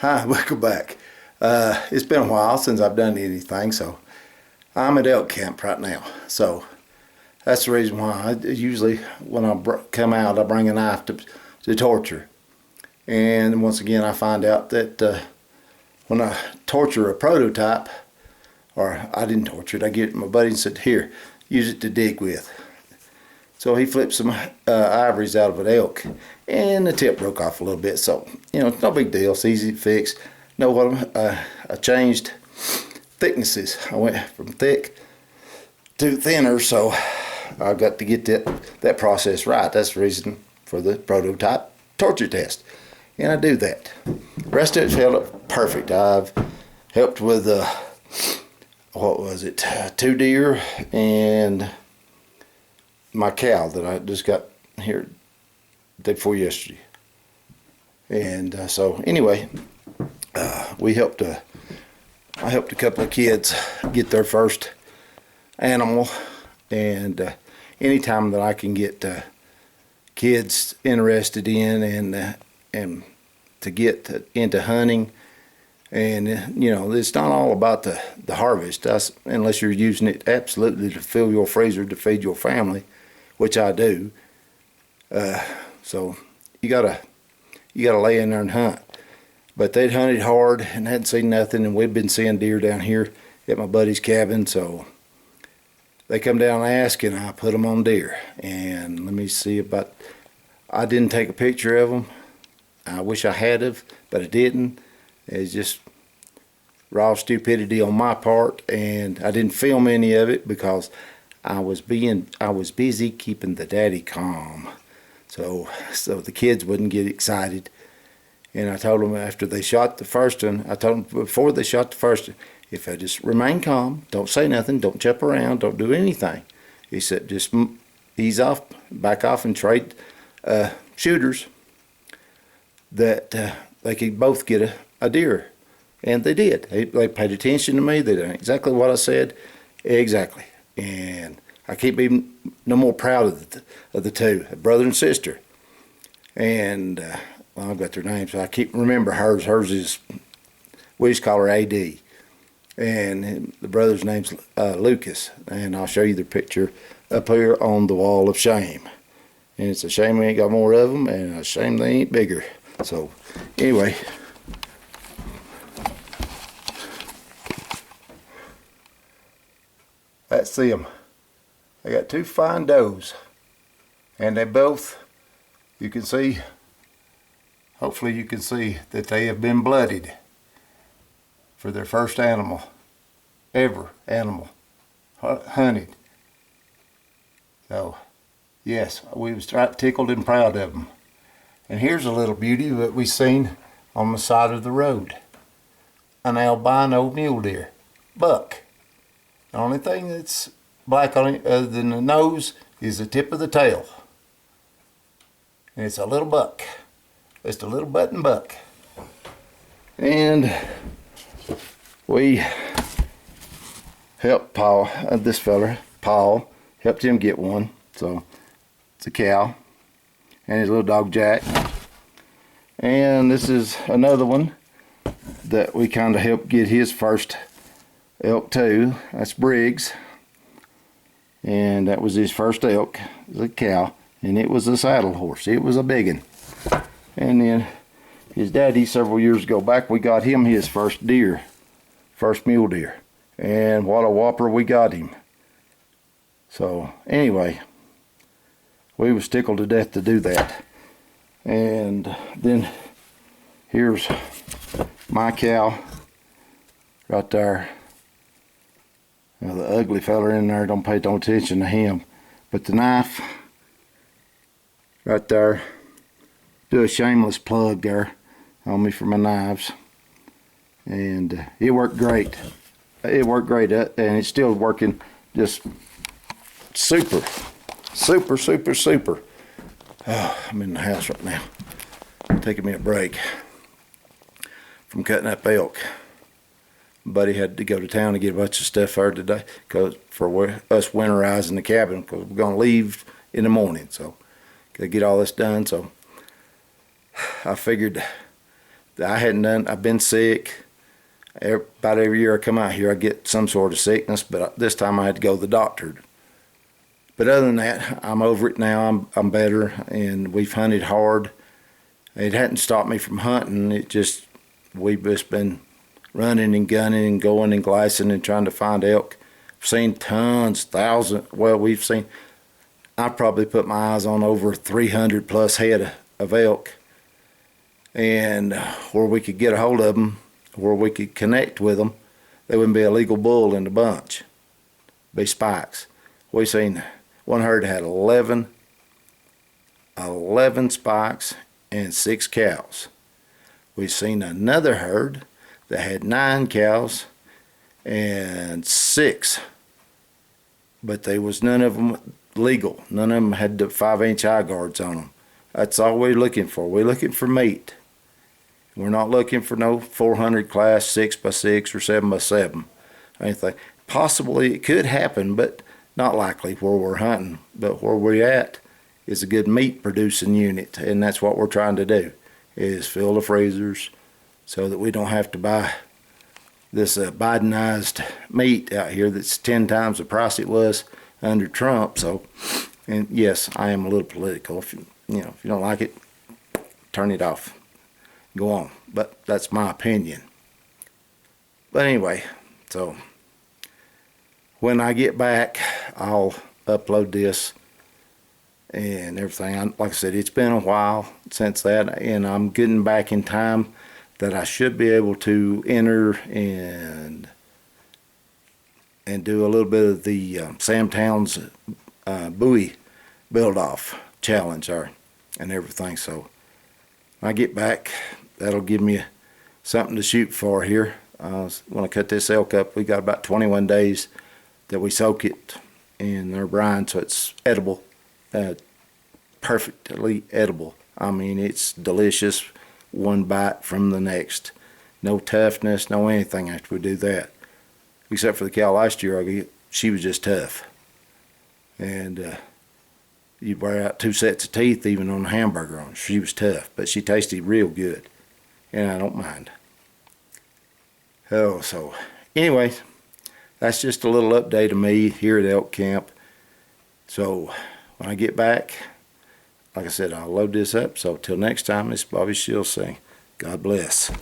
Hi, welcome back. It's been a while since I've done anything, so I'm at Elk Camp right now. So that's the reason why usually when I come out, I bring a knife to torture. And once again, I find out that when I torture a prototype, or I didn't torture it, I give it to my buddy and said, here, use it to dig with. So he flipped some ivories out of an elk, and the tip broke off a little bit. So, you know, it's no big deal. It's easy to fix. Know what? I changed thicknesses. I went from thick to thinner, so I got to get that process right. That's the reason for the prototype torture test, and I do that. The rest of it held up perfect. I've helped with what was it? 2 deer and my cow that I just got here the day before yesterday. And so anyway, I helped a couple of kids get their first animal, and anytime that I can get kids interested in and to get into hunting, and you know, it's not all about the harvest, unless you're using it absolutely to fill your freezer to feed your family, which I do. So you gotta lay in there and hunt. But they'd hunted hard and hadn't seen nothing, and we'd been seeing deer down here at my buddy's cabin, so they come down and ask, and I put them on deer. And let me see about, I didn't take a picture of them. I wish I had have, but I didn't. It's just raw stupidity on my part, and I didn't film any of it because I was busy keeping the daddy calm, so the kids wouldn't get excited. And I told them after they shot the first one, I told them before they shot the first one, if I just remain calm, don't say nothing, don't jump around, don't do anything. He said just ease off, back off, and trade shooters that they could both get a deer. And they did. They paid attention to me. They did exactly what I said, exactly. And I can't be no more proud of the two, a brother and sister. And well, I've got their names, so I can't remember hers. Hers is, we just call her AD. And the brother's name's Lucas. And I'll show you the picture up here on the wall of shame. And it's a shame we ain't got more of them, and a shame they ain't bigger. So anyway, let's see them. They got 2 fine does, and they both, you can see, hopefully you can see that they have been blooded for their first animal, ever animal hunted. So yes, we was tickled and proud of them. And here's a little beauty that we seen on the side of the road, an albino mule deer, buck. The only thing that's black on it other than the nose is the tip of the tail. And it's a little buck. Just a little button buck. And we helped Paul, this fella, Paul, helped him get one. So it's a cow and his little dog Jack. And this is another one that we kind of helped get his first elk too. That's Briggs, and that was his first elk. It was a cow, and it was a saddle horse. It was a big one. And then his daddy, several years ago back, we got him his first deer, first mule deer, and what a whopper we got him. So anyway, we was tickled to death to do that. And then here's my cow right there. Now the ugly fella in there, don't pay no attention to him. But the knife right there, do a shameless plug there on me for my knives. And it worked great. It worked great, and it's still working just super. Super, super, super. Oh, I'm in the house right now. Taking me a break from cutting up elk. Buddy had to go to town to get a bunch of stuff there today for us winterizing the cabin, because we're going to leave in the morning. So, got to get all this done. So, I figured I've been sick. About every year I come out here, I get some sort of sickness, but this time I had to go to the doctor. But other than that, I'm over it now. I'm better, and we've hunted hard. It hadn't stopped me from hunting. We've just been running and gunning and going and glicing and trying to find elk. I've seen tons, thousands. Well, I've probably put my eyes on over 300 plus head of elk. And where we could get a hold of them, where we could connect with them, there wouldn't be a legal bull in the bunch. Be spikes. We seen one herd had 11 spikes and 6 cows. We seen another herd that had 9 cows and 6, but there was none of them legal. None of them had the 5-inch eye guards on them. That's all we're looking for. We're looking for meat. We're not looking for no 400 class 6x6 or 7x7 or anything. Possibly it could happen, but not likely where we're hunting. But where we're at is a good meat producing unit, and that's what we're trying to do, is fill the freezers so that we don't have to buy this Bidenized meat out here that's 10 times the price it was under Trump. So, and yes, I am a little political. If you don't like it, turn it off. Go on. But that's my opinion. But anyway, so when I get back, I'll upload this and everything. Like I said, it's been a while since that, and I'm getting back in time that I should be able to enter and do a little bit of the Sam Towns buoy build-off challenge there and everything. So when I get back, that'll give me something to shoot for here. When I cut this elk up, we got about 21 days that we soak it in their brine so it's edible, perfectly edible. I mean, it's delicious, one bite from the next. No toughness, no anything after we do that. Except for the cow last year, she was just tough. And you wear out 2 sets of teeth even on a hamburger on her. She was tough, but she tasted real good. And I don't mind. Oh, so anyway, that's just a little update of me here at Elk Camp. So when I get back, like I said, I'll load this up. So till next time, it's Bobby Shields saying, God bless.